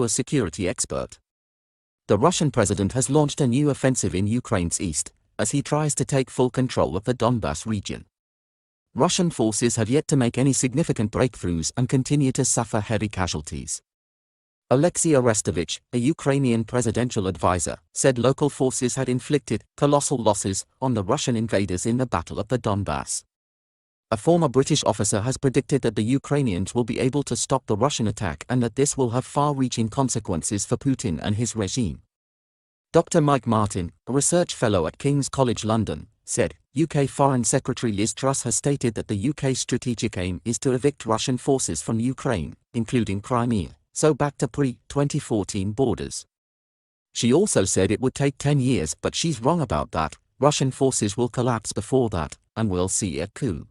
a security expert. The Russian president has launched a new offensive in Ukraine's east, as he tries to take full control of the Donbas region. Russian forces have yet to make any significant breakthroughs and continue to suffer heavy casualties. Alexei Arestovich, a Ukrainian presidential advisor, said local forces had inflicted colossal losses on the Russian invaders in the Battle of the Donbass. A former British officer has predicted that the Ukrainians will be able to stop the Russian attack and that this will have far-reaching consequences for Putin and his regime. Dr. Mike Martin, a research fellow at King's College London, said, UK Foreign Secretary Liz Truss has stated that the UK's strategic aim is to evict Russian forces from Ukraine, including Crimea, so back to pre-2014 borders. She also said it would take 10 years, but she's wrong about that. Russian forces will collapse before that, and we'll see a coup.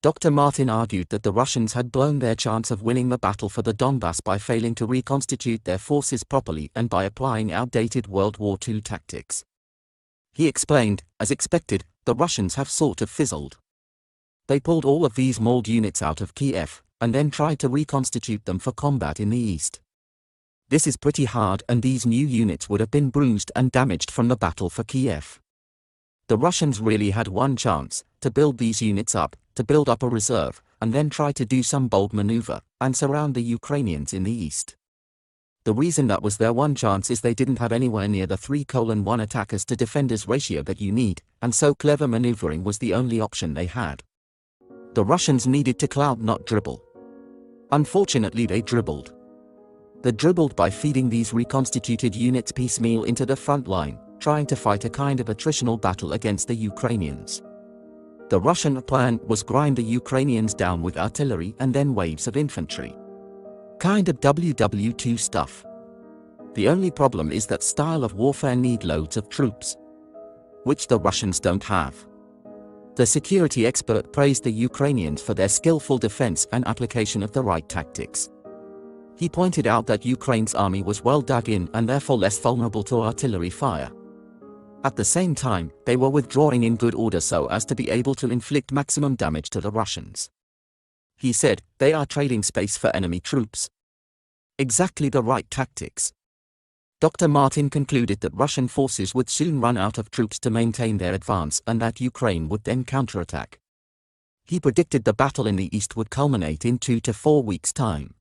Dr. Martin argued that the Russians had blown their chance of winning the battle for the Donbass by failing to reconstitute their forces properly and by applying outdated World War II tactics. He explained, as expected, the Russians have sort of fizzled. They pulled all of these mauled units out of Kiev, and then tried to reconstitute them for combat in the east. This is pretty hard, and these new units would have been bruised and damaged from the battle for Kiev. The Russians really had one chance, to build these units up, to build up a reserve, and then try to do some bold maneuver, and surround the Ukrainians in the east. The reason that was their one chance is they didn't have anywhere near the 3:1 attackers to defenders ratio that you need, and so clever maneuvering was the only option they had. The Russians needed to clout, not dribble. Unfortunately, they dribbled. They dribbled by feeding these reconstituted units piecemeal into the front line, trying to fight a kind of attritional battle against the Ukrainians. The Russian plan was grind the Ukrainians down with artillery and then waves of infantry. Kind of WW2 stuff. The only problem is that style of warfare need loads of troops, which the Russians don't have. The security expert praised the Ukrainians for their skillful defense and application of the right tactics. He pointed out that Ukraine's army was well dug in and therefore less vulnerable to artillery fire. At the same time, they were withdrawing in good order so as to be able to inflict maximum damage to the Russians. He said, they are trading space for enemy troops. Exactly the right tactics. Dr. Martin concluded that Russian forces would soon run out of troops to maintain their advance and that Ukraine would then counterattack. He predicted the battle in the east would culminate in 2 to 4 weeks' time.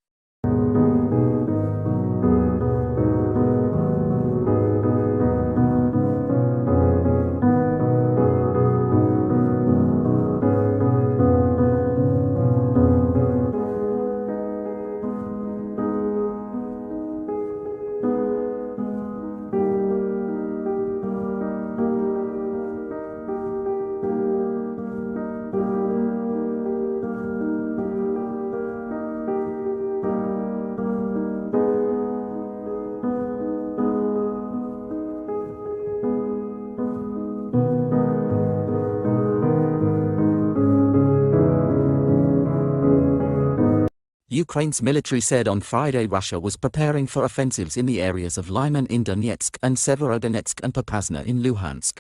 Ukraine's military said on Friday Russia was preparing for offensives in the areas of Lyman in Donetsk and Severodonetsk and Popasna in Luhansk.